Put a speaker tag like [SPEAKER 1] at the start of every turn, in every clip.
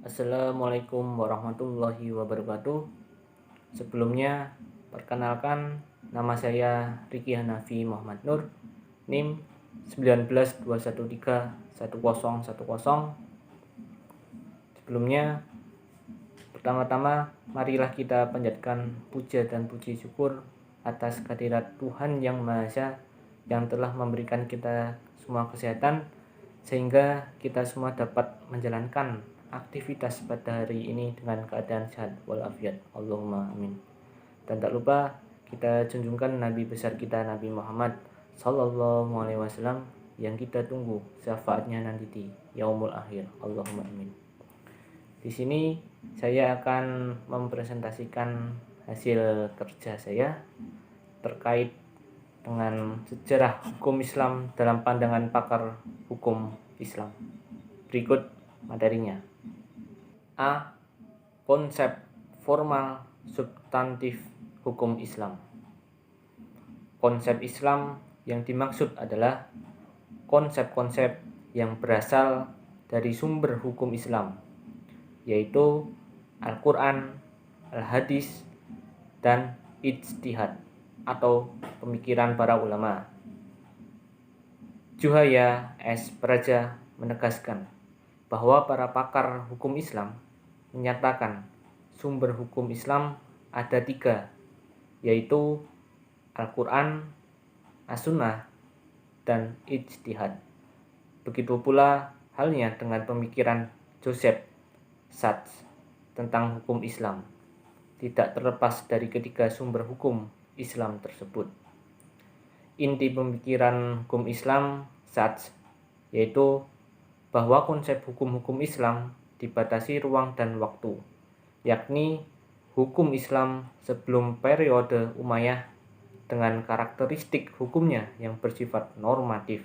[SPEAKER 1] Assalamualaikum warahmatullahi wabarakatuh. Sebelumnya, perkenalkan nama saya Riki Hanafi Muhammad Nur, NIM 192131010. Sebelumnya, pertama-tama marilah kita panjatkan puja dan puji syukur atas kehadirat Tuhan Yang Maha Esa yang telah memberikan kita semua kesehatan sehingga kita semua dapat menjalankan aktivitas pada hari ini dengan keadaan sehat walafiat. Allahumma amin. Dan tak lupa kita junjungkan Nabi besar kita Nabi Muhammad Sallallahu Alaihi Wasallam yang kita tunggu syafaatnya nanti di yaumul akhir. Allahumma amin. Di sini saya akan mempresentasikan hasil kerja saya terkait dengan sejarah hukum Islam dalam pandangan pakar hukum Islam. Berikut materinya. A. Konsep formal substantif hukum Islam. Konsep Islam yang dimaksud adalah konsep-konsep yang berasal dari sumber hukum Islam, yaitu Al-Quran, Al-Hadis, dan ijtihad atau pemikiran para ulama. Juhaya S. Praja menegaskan bahwa para pakar hukum Islam menyatakan sumber hukum Islam ada 3, yaitu Al-Quran, As-Sunnah, dan ijtihad. Begitu pula halnya dengan pemikiran Joseph Sachs tentang hukum Islam, tidak terlepas dari ketiga sumber hukum Islam tersebut. Inti pemikiran hukum Islam Sachs yaitu bahwa konsep hukum-hukum Islam dibatasi ruang dan waktu, yakni hukum Islam sebelum periode Umayyah dengan karakteristik hukumnya yang bersifat normatif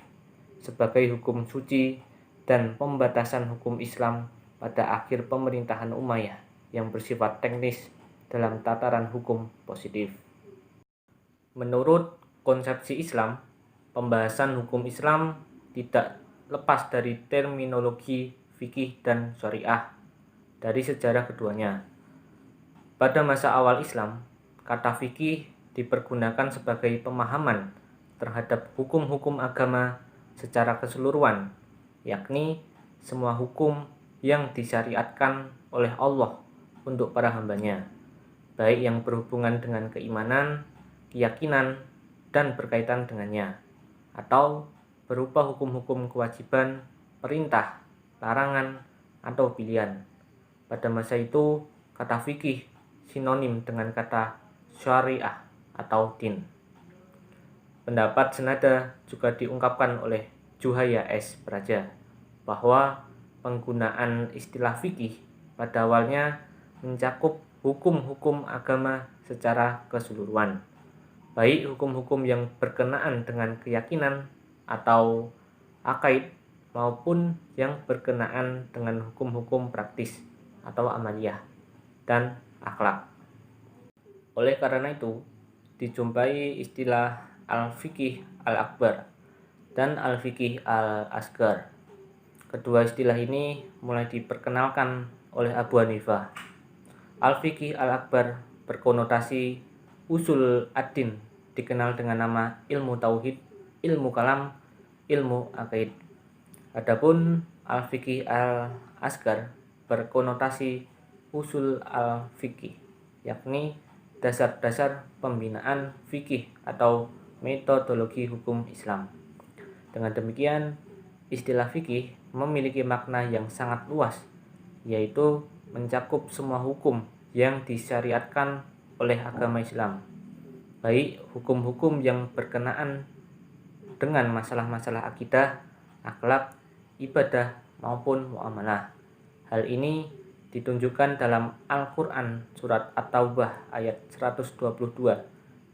[SPEAKER 1] sebagai hukum suci dan pembatasan hukum Islam pada akhir pemerintahan Umayyah yang bersifat teknis dalam tataran hukum positif. Menurut konsepsi Islam, pembahasan hukum Islam tidak lepas dari terminologi fikih dan syariah dari sejarah keduanya. Pada masa awal Islam, kata fikih dipergunakan sebagai pemahaman terhadap hukum-hukum agama secara keseluruhan, yakni semua hukum yang disyariatkan oleh Allah untuk para hambanya, baik yang berhubungan dengan keimanan, keyakinan, dan berkaitan dengannya, atau berupa hukum-hukum kewajiban, perintah, larangan, atau pilihan. Pada masa itu, kata fikih sinonim dengan kata syariah atau din. Pendapat senada juga diungkapkan oleh Juhaya S. Praja bahwa penggunaan istilah fikih pada awalnya mencakup hukum-hukum agama secara keseluruhan, baik hukum-hukum yang berkenaan dengan keyakinan atau akaid maupun yang berkenaan dengan hukum-hukum praktis atau amaliyah dan akhlak. Oleh karena itu, dijumpai istilah al-fiqih al-akbar dan al-fiqih al-asgar. Kedua istilah ini mulai diperkenalkan oleh Abu Hanifah. Al-fiqih al-akbar berkonotasi usul ad-din, dikenal dengan nama ilmu tauhid, ilmu kalam, ilmu aqaid. Adapun al-fiqih al-asgar berkonotasi usul al-fiqih, yakni dasar-dasar pembinaan fikih atau metodologi hukum Islam. Dengan demikian, istilah fikih memiliki makna yang sangat luas, yaitu mencakup semua hukum yang disyariatkan oleh agama Islam, baik hukum-hukum yang berkenaan dengan masalah-masalah akidah, akhlak, ibadah, maupun muamalah. Hal ini ditunjukkan dalam Al-Quran surat At-Taubah ayat 122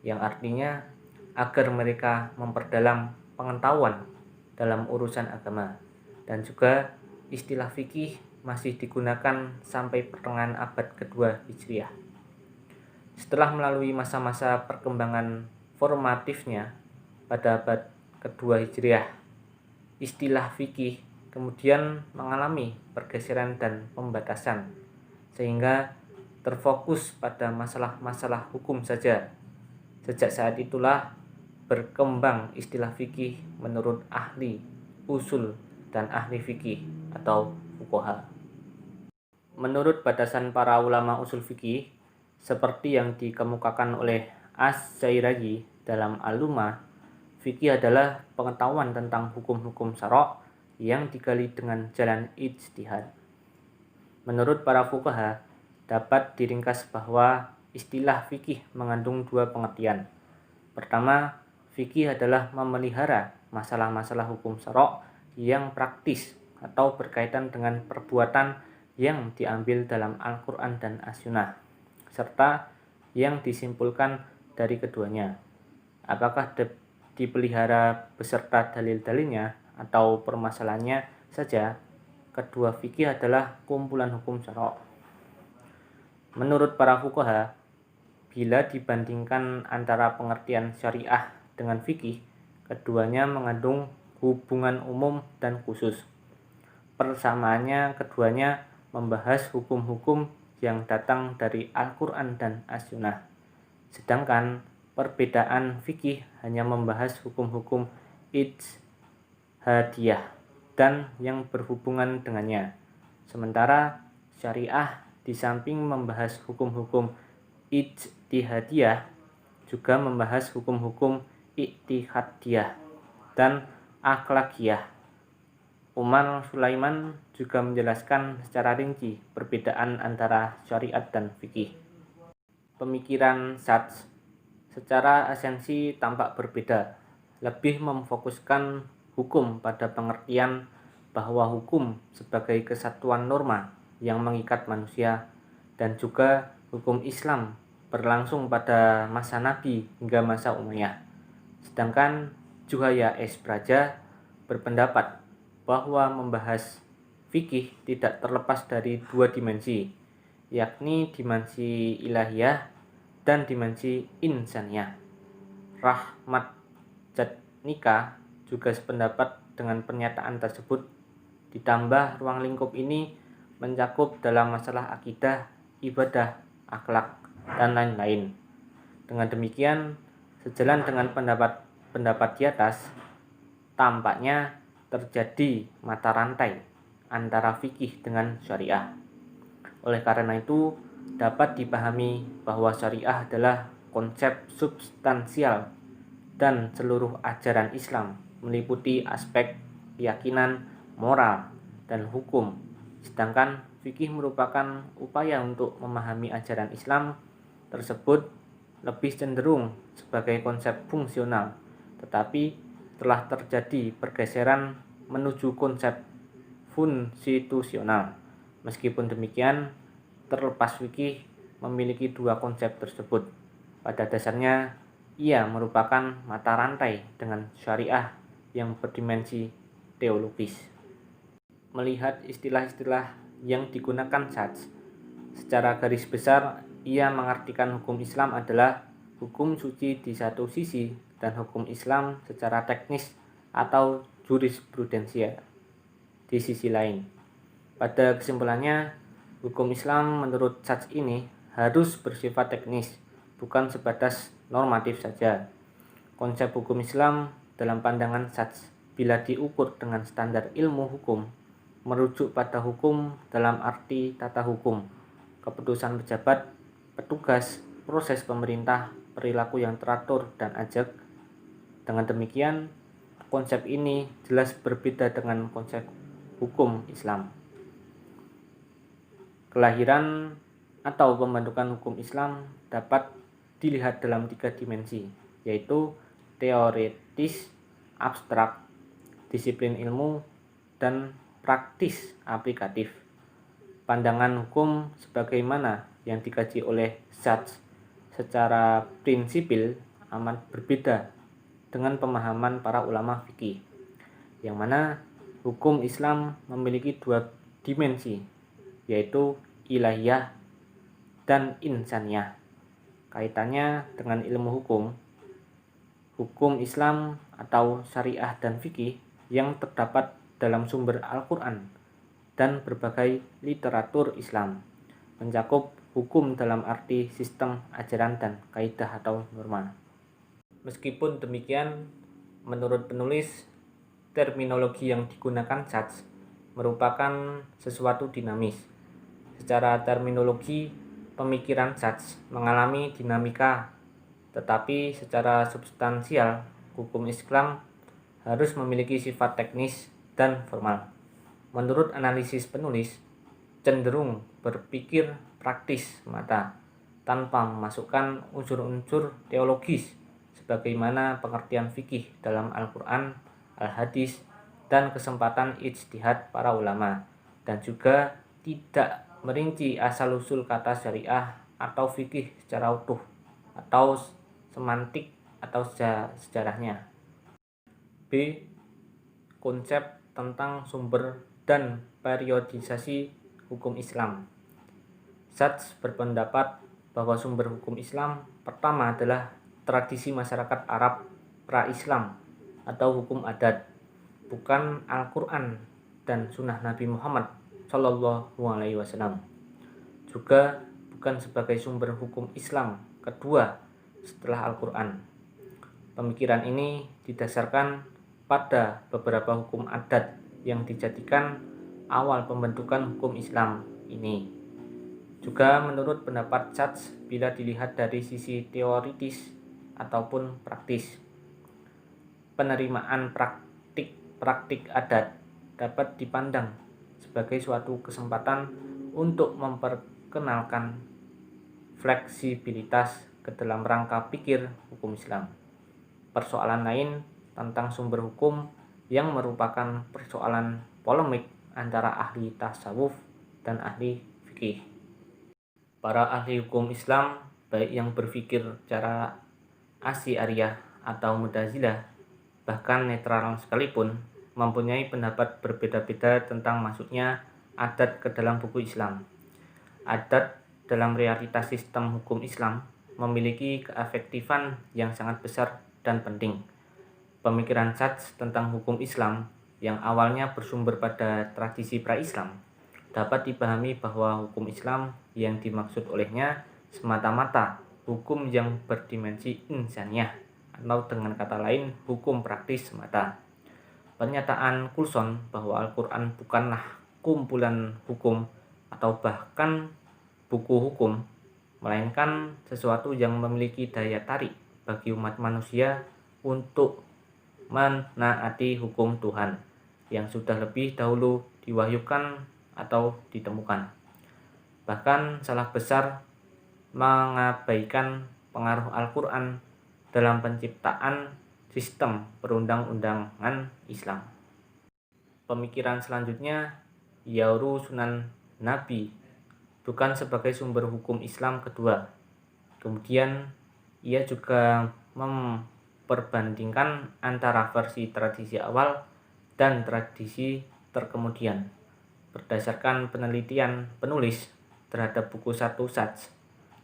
[SPEAKER 1] yang artinya agar mereka memperdalam pengetahuan dalam urusan agama. Dan juga istilah fikih masih digunakan sampai pertengahan abad kedua Hijriah. Setelah melalui masa-masa perkembangan formatifnya pada abad kedua Hijriah, istilah fikih kemudian mengalami pergeseran dan pembatasan, sehingga terfokus pada masalah-masalah hukum saja. Sejak saat itulah berkembang istilah fikih menurut ahli usul dan ahli fikih atau fuqaha. Menurut batasan para ulama usul fikih, seperti yang dikemukakan oleh Asy-Syairagi dalam Al-Lumah, fikih adalah pengetahuan tentang hukum-hukum syara' yang digali dengan jalan ijtihad. Menurut para fuqaha, dapat diringkas bahwa istilah fikih mengandung dua pengertian. Pertama, fikih adalah memelihara masalah-masalah hukum syara' yang praktis atau berkaitan dengan perbuatan yang diambil dalam Al-Quran dan As-Sunnah, serta yang disimpulkan dari keduanya. Apakah dipelihara beserta dalil-dalilnya atau permasalahannya saja, kedua fikih adalah kumpulan hukum syara'. Menurut para fuqaha, bila dibandingkan antara pengertian syariah dengan fikih, keduanya mengandung hubungan umum dan khusus. Persamaannya keduanya membahas hukum-hukum yang datang dari Al-Quran dan As-Sunnah. Sedangkan perbedaan fikih hanya membahas hukum-hukum ijtihadiyah dan yang berhubungan dengannya. Sementara syariah di samping membahas hukum-hukum ijtihadiyah juga membahas hukum-hukum iktihadiyah dan akhlakiyah. Umar Sulaiman juga menjelaskan secara rinci perbedaan antara syariat dan fikih. Pemikiran Satz secara esensi tampak berbeda, lebih memfokuskan hukum pada pengertian bahwa hukum sebagai kesatuan norma yang mengikat manusia, dan juga hukum Islam berlangsung pada masa Nabi hingga masa Umayyah. Sedangkan Juhaya S. Praja berpendapat bahwa membahas fikih tidak terlepas dari dua dimensi, yakni dimensi ilahiyah dan dimensi insaniyah. Rahmat Jatnika juga sependapat dengan pernyataan tersebut, ditambah ruang lingkup ini mencakup dalam masalah akidah, ibadah, akhlak, dan lain-lain. Dengan demikian, sejalan dengan pendapat di atas, tampaknya terjadi mata rantai antara fikih dengan syariah. Oleh karena itu, dapat dipahami bahwa syariah adalah konsep substansial dan seluruh ajaran Islam meliputi aspek keyakinan, moral, dan hukum. Sedangkan fikih merupakan upaya untuk memahami ajaran Islam tersebut lebih cenderung sebagai konsep fungsional, tetapi telah terjadi pergeseran menuju konsep konstitusional. Meskipun demikian, terlepas fikih memiliki dua konsep tersebut, pada dasarnya ia merupakan mata rantai dengan syariah yang berdimensi teologis. Melihat istilah-istilah yang digunakan Satz, secara garis besar ia mengartikan hukum Islam adalah hukum suci di satu sisi dan hukum Islam secara teknis atau jurisprudensia di sisi lain. Pada kesimpulannya, hukum Islam menurut Satz ini harus bersifat teknis, bukan sebatas normatif saja. Konsep hukum Islam dalam pandangan Satz, bila diukur dengan standar ilmu hukum, merujuk pada hukum dalam arti tata hukum, keputusan pejabat, petugas, proses pemerintah, perilaku yang teratur dan ajak. Dengan demikian, konsep ini jelas berbeda dengan konsep hukum Islam. Kelahiran atau pembentukan hukum Islam dapat dilihat dalam tiga dimensi, yaitu teoretis, abstrak, disiplin ilmu, dan praktis aplikatif. Pandangan hukum sebagaimana yang dikaji oleh Satz secara prinsipil amat berbeda dengan pemahaman para ulama fikih, yang mana hukum Islam memiliki dua dimensi, yaitu ilahiyah dan insaniyah. Kaitannya dengan ilmu hukum Islam atau syariah dan fikih yang terdapat dalam sumber Al-Quran dan berbagai literatur Islam, mencakup hukum dalam arti sistem ajaran dan kaidah atau norma. Meskipun demikian, menurut penulis, terminologi yang digunakan syadz merupakan sesuatu dinamis. Secara terminologi, pemikiran syadz mengalami dinamika, tetapi secara substansial, hukum Islam harus memiliki sifat teknis dan formal. Menurut analisis penulis, cenderung berpikir praktis semata, tanpa memasukkan unsur-unsur teologis sebagaimana pengertian fikih dalam Al-Quran, Al-Hadis, dan kesempatan ijtihad para ulama, dan juga tidak merinci asal-usul kata syariah atau fikih secara utuh, atau semantik atau sejarahnya. B. Konsep tentang sumber dan periodisasi hukum Islam. Syadz berpendapat bahwa sumber hukum Islam pertama adalah tradisi masyarakat Arab pra-Islam atau hukum adat, bukan Al-Quran dan Sunnah Nabi Muhammad SAW. Juga bukan sebagai sumber hukum Islam kedua setelah Al-Quran. Pemikiran ini didasarkan pada beberapa hukum adat yang dijadikan awal pembentukan hukum Islam ini. Juga menurut pendapat syadz, bila dilihat dari sisi teoritis ataupun praktis, penerimaan praktik adat dapat dipandang sebagai suatu kesempatan untuk memperkenalkan fleksibilitas ke dalam rangka pikir hukum Islam. Persoalan lain tentang sumber hukum yang merupakan persoalan polemik antara ahli tasawuf dan ahli fikih. Para ahli hukum Islam, baik yang berpikir secara Asy'ariyah atau Mu'tazilah, bahkan netral sekalipun, mempunyai pendapat berbeda-beda tentang masuknya adat ke dalam buku Islam. Adat dalam realitas sistem hukum Islam memiliki keefektifan yang sangat besar dan penting. Pemikiran syadz tentang hukum Islam yang awalnya bersumber pada tradisi pra-Islam dapat dipahami bahwa hukum Islam yang dimaksud olehnya semata-mata hukum yang berdimensi insaniyah, atau dengan kata lain hukum praktis semata. Pernyataan Coulson bahwa Al-Quran bukanlah kumpulan hukum atau bahkan buku hukum, melainkan sesuatu yang memiliki daya tarik bagi umat manusia untuk menaati hukum Tuhan yang sudah lebih dahulu diwahyukan atau ditemukan. Bahkan salah besar mengabaikan pengaruh Al-Quran dalam penciptaan sistem perundang-undangan Islam. Pemikiran selanjutnya, Yauru Sunan Nabi bukan sebagai sumber hukum Islam kedua. Kemudian ia juga memperbandingkan antara versi tradisi awal dan tradisi terkemudian. Berdasarkan penelitian penulis terhadap buku 1 syadz,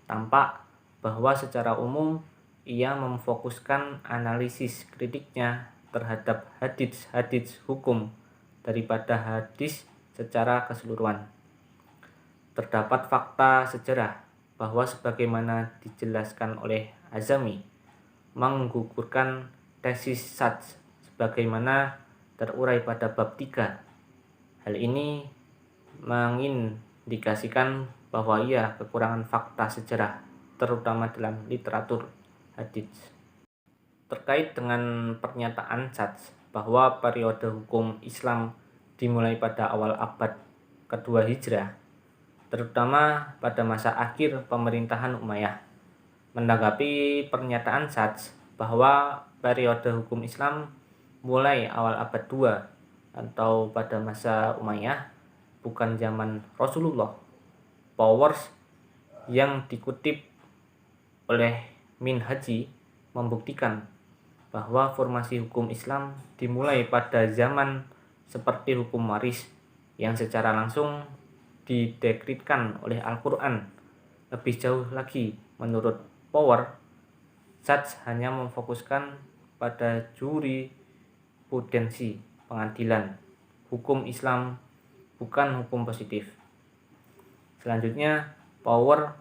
[SPEAKER 1] tampak bahwa secara umum ia memfokuskan analisis kritiknya terhadap hadits hukum daripada hadis secara keseluruhan. Terdapat fakta sejarah bahwa sebagaimana dijelaskan oleh Azami, menggugurkan tesis syadz sebagaimana terurai pada bab 3. Hal ini mengindikasikan bahwa ia kekurangan fakta sejarah, terutama dalam literatur hadits. Terkait dengan pernyataan syadz bahwa periode hukum Islam dimulai pada awal abad kedua Hijrah, terutama pada masa akhir pemerintahan Umayyah. Menanggapi pernyataan syadz bahwa periode hukum Islam mulai awal abad 2 atau pada masa Umayyah, bukan zaman Rasulullah, Powers yang dikutip oleh Minhaji membuktikan bahwa formasi hukum Islam dimulai pada zaman seperti hukum waris yang secara langsung didekritkan oleh Al-Quran. Lebih jauh lagi, menurut Power, syadz hanya memfokuskan pada jurisprudensi pengadilan, hukum Islam bukan hukum positif. Selanjutnya, Power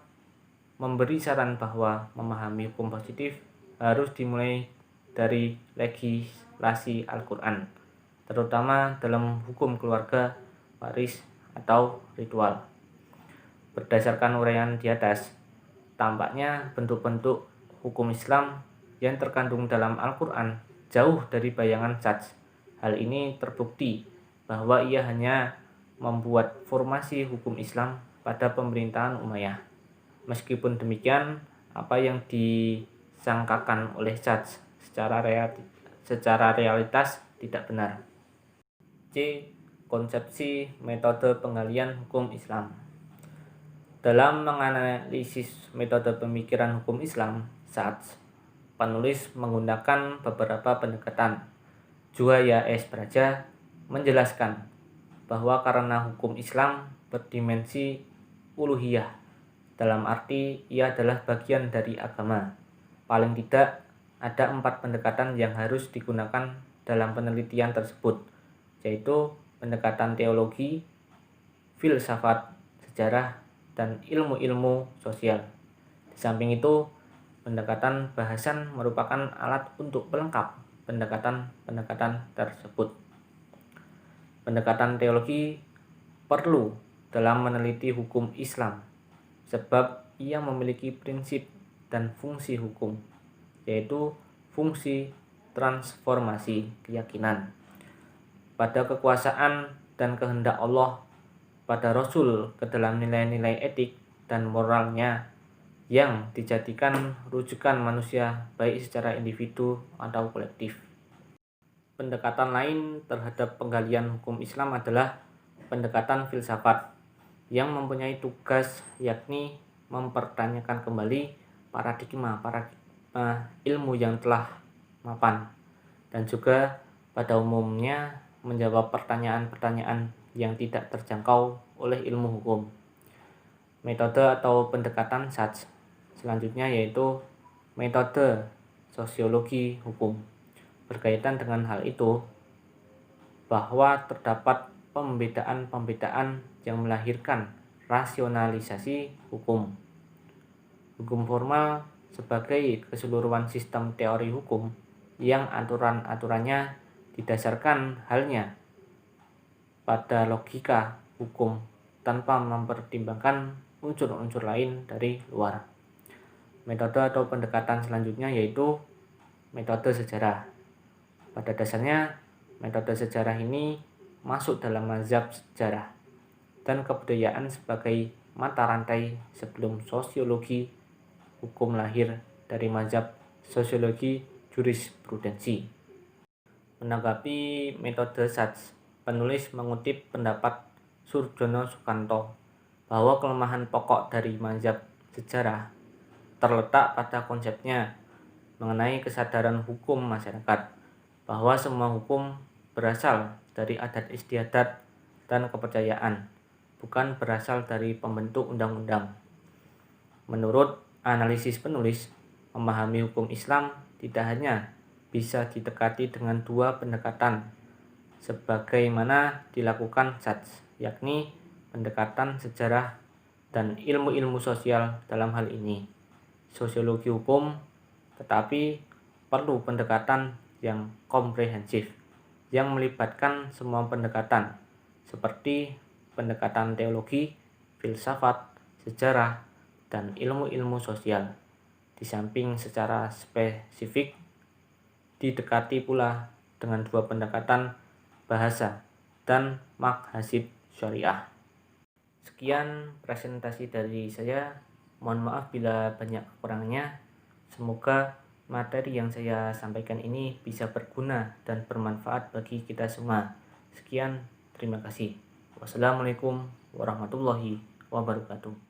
[SPEAKER 1] memberi saran bahwa memahami hukum positif harus dimulai dari legislasi Al-Quran, terutama dalam hukum keluarga, waris, atau ritual. Berdasarkan uraian di atas, tampaknya bentuk-bentuk hukum Islam yang terkandung dalam Al-Quran jauh dari bayangan Sa'd. Hal ini terbukti bahwa ia hanya membuat formasi hukum Islam pada pemerintahan Umayyah. Meskipun demikian, apa yang disangkakan oleh Sa'd secara realitas tidak benar. C. Konsepsi metode penggalian hukum Islam. Dalam menganalisis metode pemikiran hukum Islam, Sa'd, penulis menggunakan beberapa pendekatan. Juwaya S. Praja menjelaskan bahwa karena hukum Islam berdimensi uluhiyah, dalam arti ia adalah bagian dari agama, paling tidak ada 4 pendekatan yang harus digunakan dalam penelitian tersebut, yaitu pendekatan teologi, filsafat, sejarah, dan ilmu-ilmu sosial. Di samping itu, pendekatan bahasan merupakan alat untuk pelengkap pendekatan-pendekatan tersebut. Pendekatan teologi perlu dalam meneliti hukum Islam, sebab ia memiliki prinsip dan fungsi hukum, yaitu fungsi transformasi keyakinan pada kekuasaan dan kehendak Allah, pada Rasul ke dalam nilai-nilai etik dan moralnya yang dijadikan rujukan manusia baik secara individu atau kolektif. Pendekatan lain terhadap penggalian hukum Islam adalah pendekatan filsafat yang mempunyai tugas yakni mempertanyakan kembali paradigma ilmu yang telah mapan dan juga pada umumnya menjawab pertanyaan-pertanyaan yang tidak terjangkau oleh ilmu hukum. Metode atau pendekatan Sa'd selanjutnya yaitu metode sosiologi hukum. Berkaitan dengan hal itu, bahwa terdapat pembedaan-pembedaan yang melahirkan rasionalisasi hukum. Hukum formal sebagai keseluruhan sistem teori hukum yang aturan-aturannya didasarkan halnya pada logika hukum tanpa mempertimbangkan unsur-unsur lain dari luar. Metode atau pendekatan selanjutnya yaitu metode sejarah. Pada dasarnya, metode sejarah ini masuk dalam mazhab sejarah dan kebudayaan sebagai mata rantai sebelum sosiologi hukum lahir dari mazhab sosiologi jurisprudensi. Menanggapi metode Sa'd, penulis mengutip pendapat Surjono Sukanto bahwa kelemahan pokok dari mazhab sejarah terletak pada konsepnya mengenai kesadaran hukum masyarakat, bahwa semua hukum berasal dari adat istiadat dan kepercayaan, bukan berasal dari pembentuk undang-undang. Menurut analisis penulis, memahami hukum Islam tidak hanya bisa didekati dengan 2 pendekatan sebagaimana dilakukan Sa'd, yakni pendekatan sejarah dan ilmu-ilmu sosial dalam hal ini sosiologi hukum, tetapi perlu pendekatan yang komprehensif yang melibatkan semua pendekatan seperti pendekatan teologi, filsafat, sejarah, dan ilmu-ilmu sosial. Di samping secara spesifik didekati pula dengan 2 pendekatan bahasa dan maqasid syariah. Sekian presentasi dari saya. Mohon maaf bila banyak kekurangannya. Semoga materi yang saya sampaikan ini bisa berguna dan bermanfaat bagi kita semua. Sekian, terima kasih. Wassalamualaikum warahmatullahi wabarakatuh.